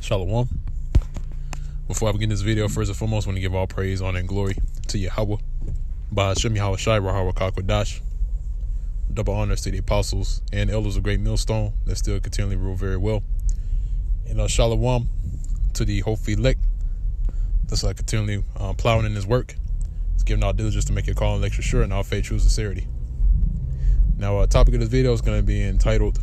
Shalom. Before I begin this video, first and foremost, I want to give all praise, honor, and glory to Yahweh, Ba'ashem Yahweh Shai, Rahar Kakwadash. Double honors to the apostles and elders of Great Millstone that still continually rule very well. And Shalom to the hopefully elect that's continually plowing in his work. It's giving all diligence to make your call and lecture sure and all faith, true sincerity. Now, topic of this video is going to be entitled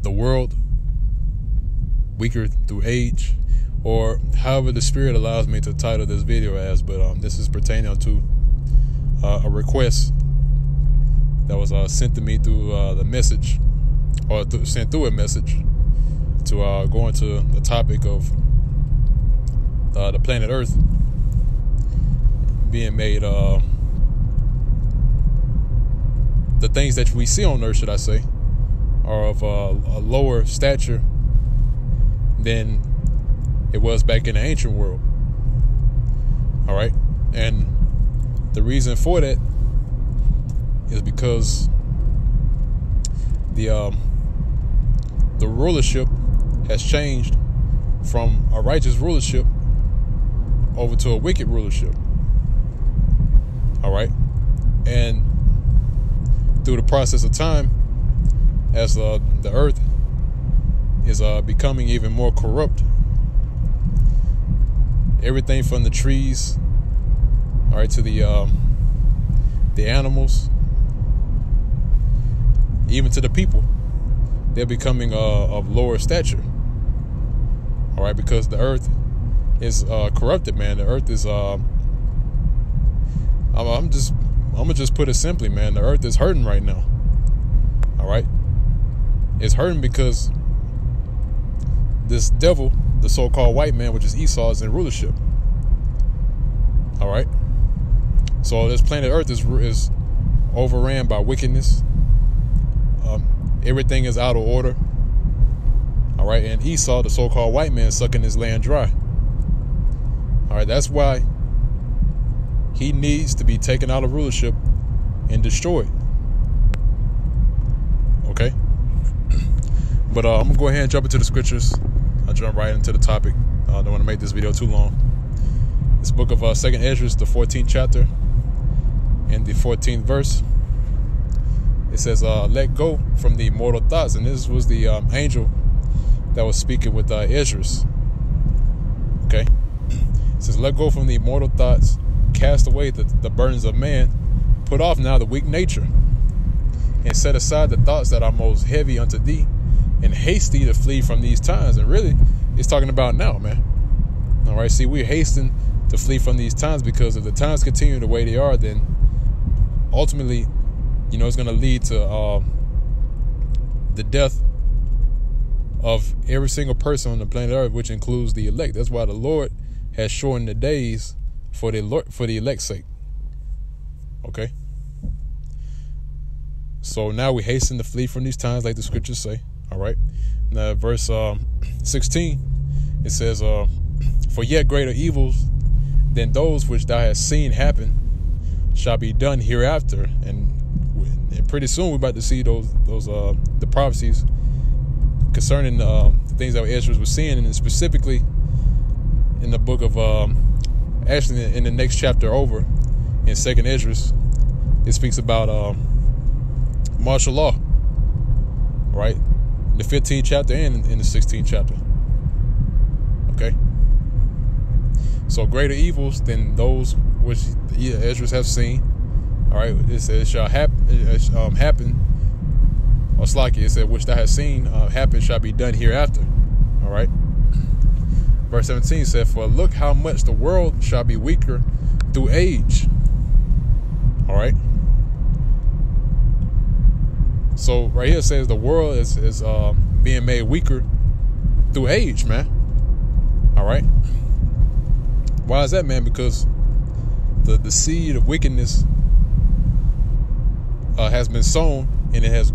The World Weaker Through Age, or however the Spirit allows me to title this video as, but this is pertaining to a request that was sent to me through the message, or sent through a message to go into the topic of the planet Earth being made, the things that we see on Earth, should I say, are of a lower stature than it was back in the ancient world. All right, and the reason for that is because the rulership has changed from a righteous rulership over to a wicked rulership. All right, and through the process of time, as the earth is becoming even more corrupt, everything from the trees, all right, to the animals, even to the people, they're becoming of lower stature. All right, because the earth is corrupted, man. The earth is I'm gonna just put it simply, man. The earth is hurting right now. All right, it's hurting because this devil, the so-called white man, which is Esau, is in rulership. All right, so this planet Earth is overran by wickedness. Everything is out of order. All right, and Esau, the so-called white man, is sucking his land dry. All right, that's why he needs to be taken out of rulership and destroyed. Okay, but I'm gonna go ahead and jump into the scriptures. I'll jump right into the topic. I don't want to make this video too long. This book of 2nd Esdras, the 14th chapter and the 14th verse. It says, let go from the mortal thoughts. And this was the angel that was speaking with Esdras. Okay. It says, let go from the mortal thoughts, cast away the burdens of man, put off now the weak nature, and set aside the thoughts that are most heavy unto thee, and haste thee to flee from these times. And really, it's talking about now, man. All right, see, we're hasting to flee from these times, because if the times continue the way they are, then ultimately, it's going to lead to the death of every single person on the planet Earth, which includes the elect. That's why the Lord has shortened the days for the elect's sake. Okay. So now we hasten to flee from these times, like the scriptures say. All right. Now, verse 16, it says, for yet greater evils than those which thou hast seen happen shall be done hereafter. And pretty soon we're about to see those the prophecies concerning the things that Esdras was seeing, and specifically in the book of actually in the next chapter over in 2nd Esdras, it speaks about martial law, right? In the 15th chapter and in the 16th chapter. Okay. So greater evils than those which Esdras have seen. All right, it says shall happen, or Slaki, it said which thou hast seen happen shall be done hereafter. All right. Verse 17 said, for look how much the world shall be weaker through age. All right. So right here it says the world is being made weaker through age, man. All right. Why is that, man? Because the seed of wickedness has been sown, and it has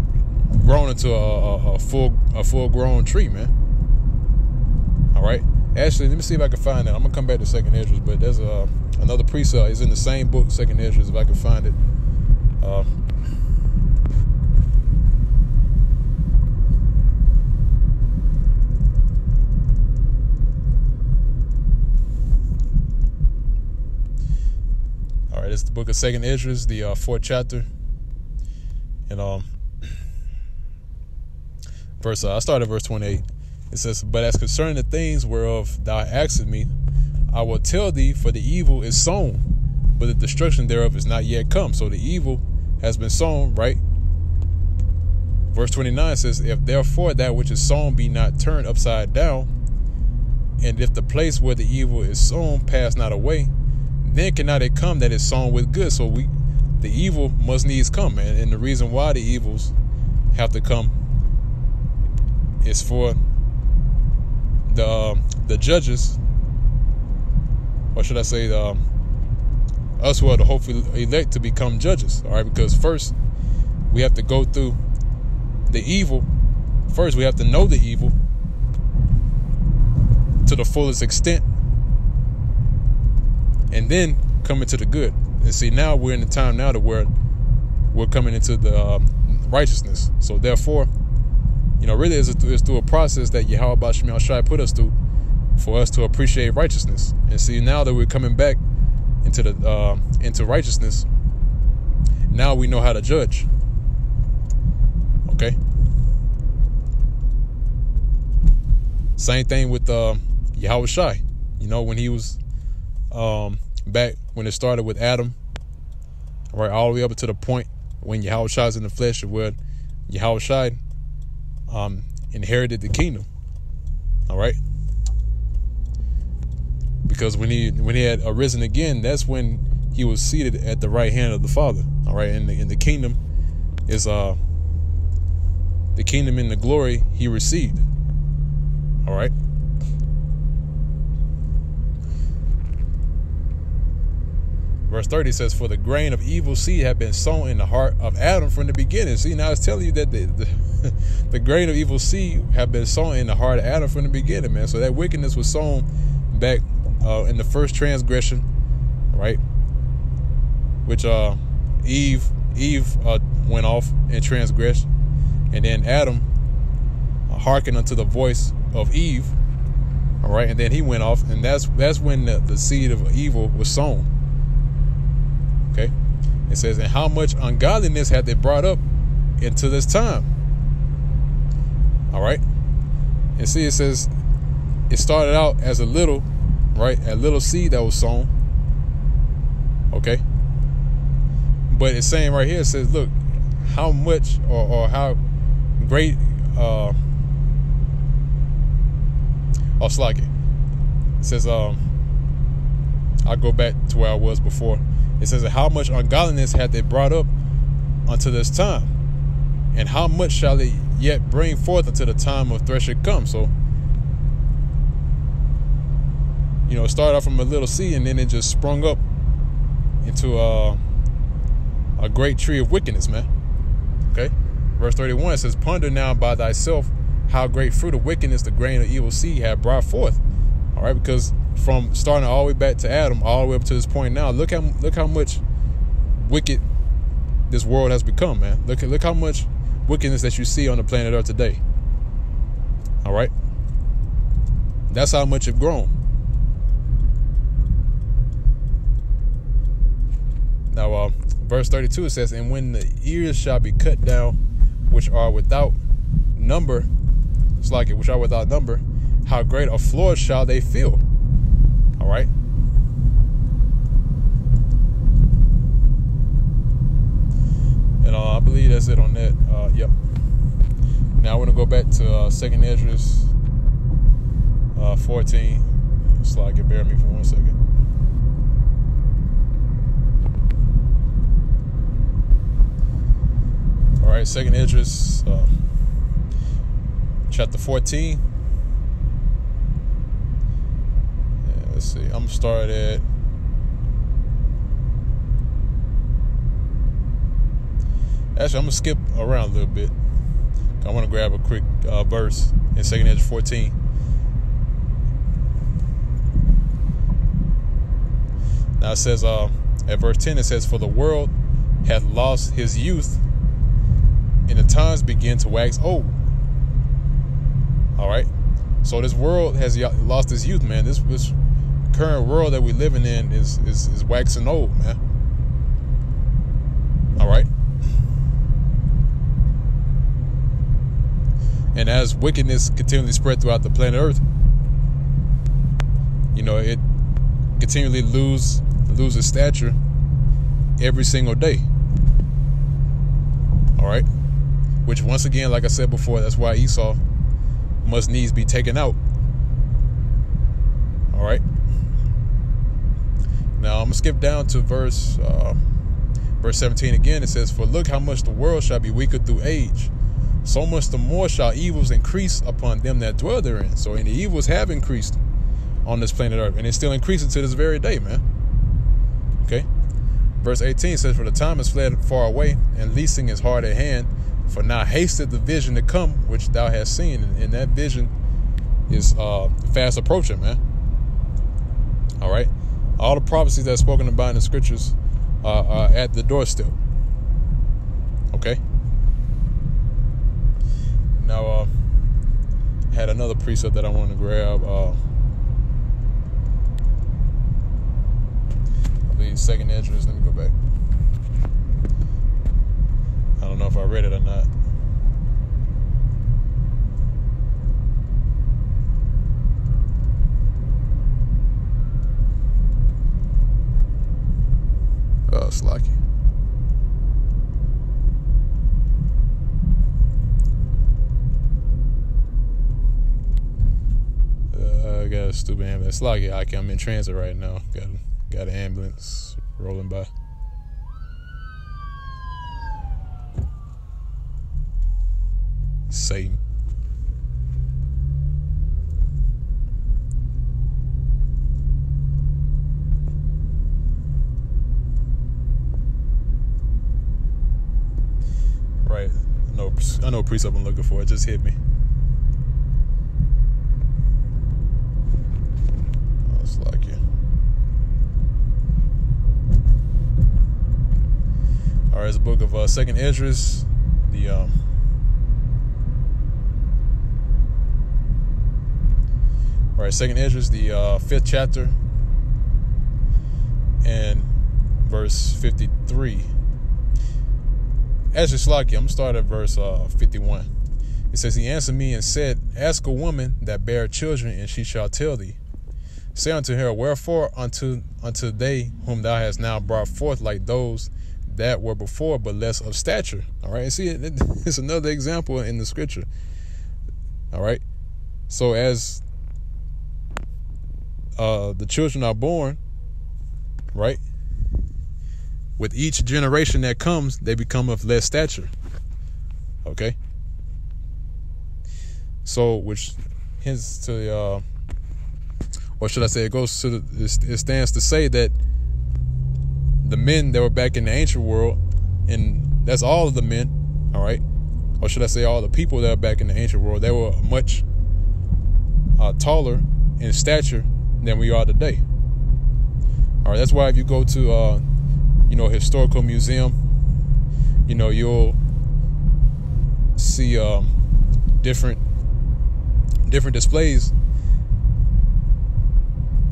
grown into a full grown tree, man. All right. Actually, let me see if I can find it. I'm gonna come back to 2nd Esdras, but there's another precept. It's in the same book, 2nd Esdras, if I can find it. the book of 2nd Esdras, the 4th chapter. And I started at verse 28. It says, "But as concerning the things whereof thou askest me, I will tell thee, for the evil is sown, but the destruction thereof is not yet come." So the evil has been sown, right? Verse 29 says, "If therefore that which is sown be not turned upside down, and if the place where the evil is sown pass not away, then cannot it come that is sown with good." So the evil must needs come, man. And the reason why the evils have to come is for the judges, or should I say, us who are the hopefully elect to become judges. All right, because first we have to go through the evil. First, we have to know the evil to the fullest extent, and then come into the good. And see, now we're in the time now to where we're coming into the righteousness. So therefore, really it's through a process that Yahweh Shemel Shai put us through for us to appreciate righteousness. And see, now that we're coming back into righteousness, now we know how to judge. Okay. Same thing with Yahweh Shai. When he was back when it started with Adam, right, all the way up to the point when Yahweh Shai is in the flesh, where Yahweh Shai inherited the kingdom. All right, because when he had arisen again, that's when he was seated at the right hand of the Father. All right, and the kingdom is the kingdom in the glory he received. All right. Verse 30 says, "For the grain of evil seed had been sown in the heart of Adam from the beginning." See, now it's telling you that the grain of evil seed had been sown in the heart of Adam from the beginning, man. So that wickedness was sown back in the first transgression, right? Which Eve went off and transgressed, and then Adam hearkened unto the voice of Eve, all right, and then he went off, and that's when the seed of evil was sown. Okay, it says, "And how much ungodliness had they brought up into this time?" All right, and see, it says it started out as a little seed that was sown. Okay, but it's saying right here, it says, look, how much or how great it says, I'll go back to where I was before. It says, "How much ungodliness had they brought up unto this time, and how much shall they yet bring forth until the time of threshing come?" So, it started off from a little seed, and then it just sprung up into a great tree of wickedness, man. Okay, verse 31 says, "Ponder now by thyself how great fruit of wickedness the grain of evil seed had brought forth." All right, because from starting all the way back to Adam, all the way up to this point now, look how much wicked this world has become, man. Look how much wickedness that you see on the planet Earth today. All right, that's how much it's grown. Now, verse 32 says, "And when the ears shall be cut down, which are without number, how great a floor shall they fill?" All right. And I believe that's it on that. Yep. Now I want to go back to 2nd Esdras 14. Bear me for 1 second. All right, 2nd Esdras chapter 14. Let's see. I'm gonna start at actually I'm gonna skip around a little bit. I want to grab a quick verse in 2nd Esdras 14. Now it says at verse 10 it says, "For the world hath lost his youth, and the times begin to wax old." All right, so this world has lost its youth, man. This current world that we're living in is waxing old, man. And as wickedness continually spread throughout the planet Earth, it continually loses stature every single day. All right, which once again, like I said before, that's why Esau must needs be taken out. All right. Now I'm gonna skip down to verse 17 again. It says, "For look how much the world shall be weaker through age, so much the more shall evils increase upon them that dwell therein." So, and the evils have increased on this planet Earth, and it's still increasing to this very day, man. Okay. Verse 18 says, "For the time is fled far away, and leasing is hard at hand. For now hasteth the vision to come, which thou hast seen." And that vision is fast approaching, man. All right. All the prophecies that are spoken about in the scriptures are at the doorstep. Okay. Now, I had another precept that I wanted to grab. I believe 2nd Esdras. Let me go back. I don't know if I read it or not. Slacky. I got a stupid ambulance. Slacky. I'm in transit right now. Got an ambulance rolling by. Satan. Right. I know precept I'm looking for. It just hit me. Oh, it's like you. All right, it's a book of 2nd Esdras. All right, 2nd Esdras, the 5th chapter, and verse 53. Actually, Slacky, I'm going to start at verse 51. It says, "He answered me and said, Ask a woman that bare children, and she shall tell thee. Say unto her, Wherefore unto they whom thou hast now brought forth like those that were before, but less of stature." All right, and see, it's another example in the scripture. All right, so as the children are born, right, with each generation that comes, they become of less stature. Okay. So, which hints to, or should I say, it stands to say that the men that were back in the ancient world, and that's all of the men, all right, or should I say all the people that are back in the ancient world, they were much taller in stature than we are today. All right, that's why if you go to historical museum, you'll see different displays.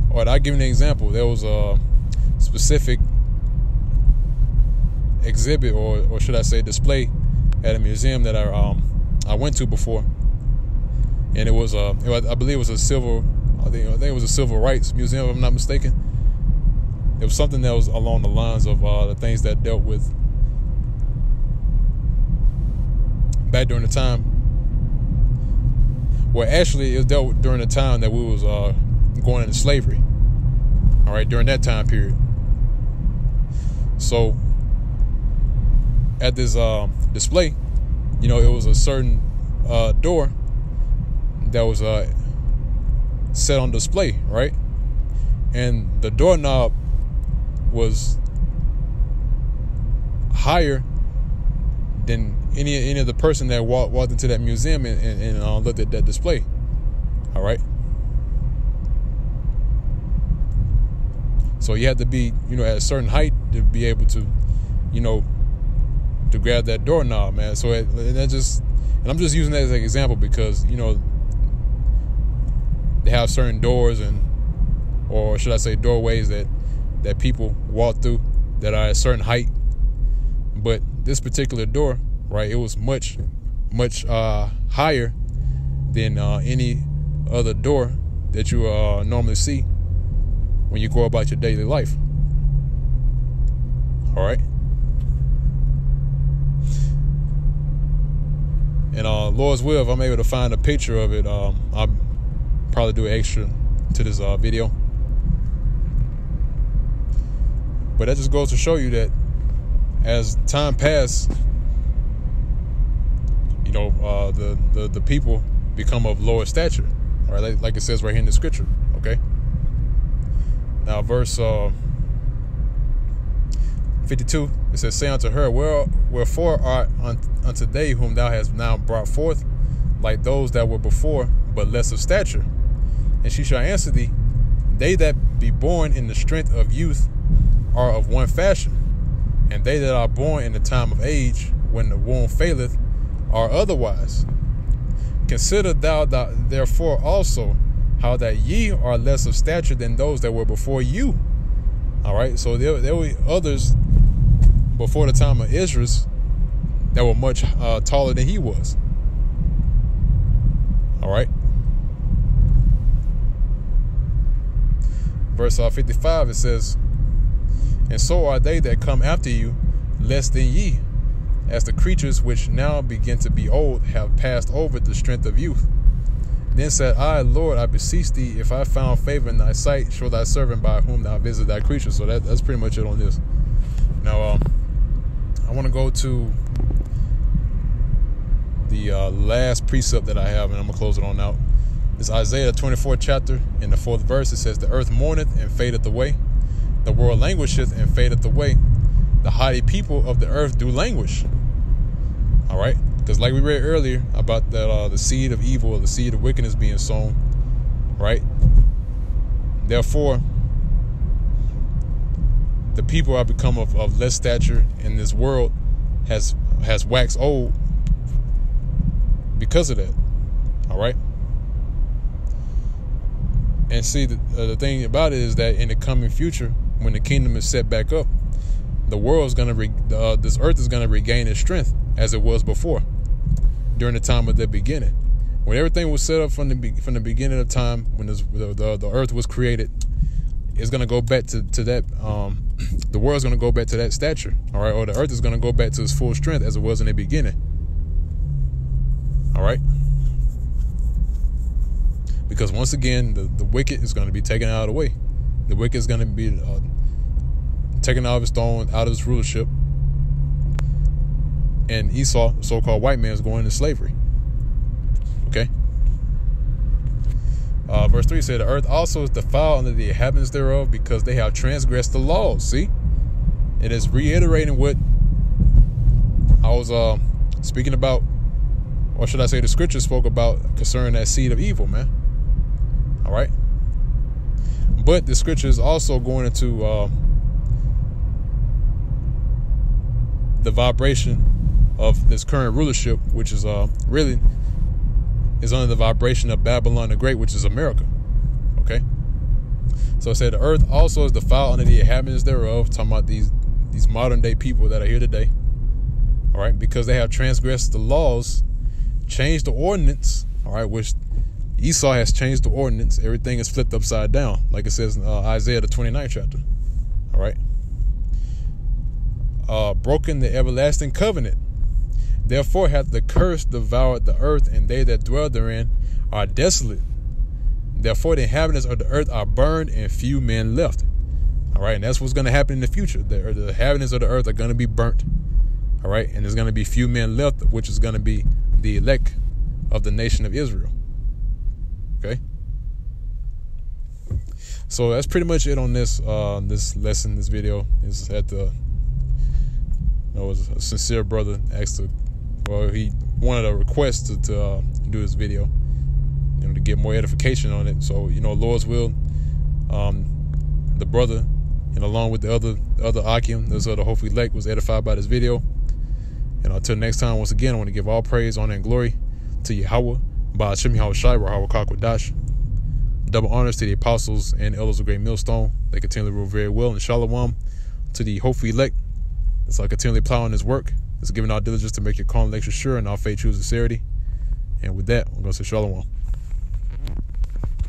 All right, I'll give you an example. There was a specific exhibit, or should I say display, at a museum that I went to before, and it was I believe it was I think it was a civil rights museum, if I'm not mistaken. It was something that was along the lines of the things that dealt with back during the time. Well, actually, it dealt with during the time that we was going into slavery. All right, during that time period. So at this display, it was a certain door that was set on display, right? And the doorknob was higher than any of the person that walked into that museum and looked at that display. All right. So you had to be, at a certain height to be able to, to grab that doorknob, man. So and I'm just using that as an example because, they have certain doors or should I say doorways that people walk through that are at a certain height. But this particular door, right, it was much higher than any other door that you normally see when you go about your daily life. All right. And Lord's will, if I'm able to find a picture of it, I'll probably do extra to this video. But that just goes to show you that as time passes, you know, the people become of lower stature. All right, like it says right here in the scripture. Okay. Now, verse 52, it says, "Say unto her, wherefore art unto they whom thou hast now brought forth, like those that were before, but less of stature? And she shall answer thee, they that be born in the strength of youth are of one fashion, and they that are born in the time of age, when the womb faileth, are otherwise. Consider thou therefore also how that ye are less of stature than those that were before you." All right, so there were others before the time of Esdras that were much taller than he was. All right. Verse 55, it says, "And so are they that come after you less than ye, as the creatures which now begin to be old have passed over the strength of youth. Then said I, Lord, I beseech thee, if I found favor in thy sight, show thy servant by whom thou visit thy creatures." So that's pretty much it on this. Now, I want to go to the last precept that I have, and I'm going to close it on out. It's Isaiah 24th chapter, in the 4th verse. It says, "The earth mourneth and fadeth away. The world languisheth and fadeth away. The haughty people of the earth do languish." All right. Because like we read earlier about that, the seed of evil, or the seed of wickedness being sown, right? Therefore, the people are become of less stature, and this world has waxed old because of that. All right. And see, the thing about it is that in the coming future, when the kingdom is set back up, the world's gonna this earth is gonna regain its strength as it was before, during the time of the beginning, when everything was set up from the beginning of time, when the earth was created. It's gonna go back to that. The world's gonna go back to that stature. All right, or the earth is gonna go back to its full strength as it was in the beginning. All right. Because once again, the wicked is going to be taken out of the way. The wicked is going to be taken out of his throne, out of his rulership. And Esau, the so-called white man, is going into slavery. Okay. Verse 3 said, "The earth also is defiled under the inhabitants thereof, because they have transgressed the laws." See? It is reiterating what I was speaking about, or should I say the scripture spoke about concerning that seed of evil, man. All right. But the scripture is also going into the vibration of this current rulership, which is really is under the vibration of Babylon the Great, which is America. Okay. So it said, "The earth also is defiled under the inhabitants thereof," talking about these modern day people that are here today. All right, because they have transgressed the laws, changed the ordinance. All right, which Esau has changed the ordinance. Everything is flipped upside down, like it says in Isaiah the 29th chapter. All right. Broken the everlasting covenant. Therefore hath the curse devoured the earth, and they that dwell therein are desolate. Therefore the inhabitants of the earth are burned, and few men left. All right, and that's what's going to happen in the future. The inhabitants of the earth are going to be burnt. All right, and there's going to be few men left, which is going to be the elect of the nation of Israel. Okay. So that's pretty much it on this this lesson, this video. Is at the it was a sincere brother asked he wanted a request to do this video, to get more edification on it. So, Lord's will, the brother, and along with the other Akim, those other hopefully elect, was edified by this video. And until next time, once again, I want to give all praise, honor, and glory to Yahweh, Ba'ashem Yahweh Shai, Rahawah Kakwadash. Double honors to the apostles and elders of Great Millstone. They continually rule very well. And Shalom to the hopefully elect. It's like continually plowing his work. It's giving our diligence to make your calling lecture sure, and our faith true sincerity. And with that, I'm going to say shalom.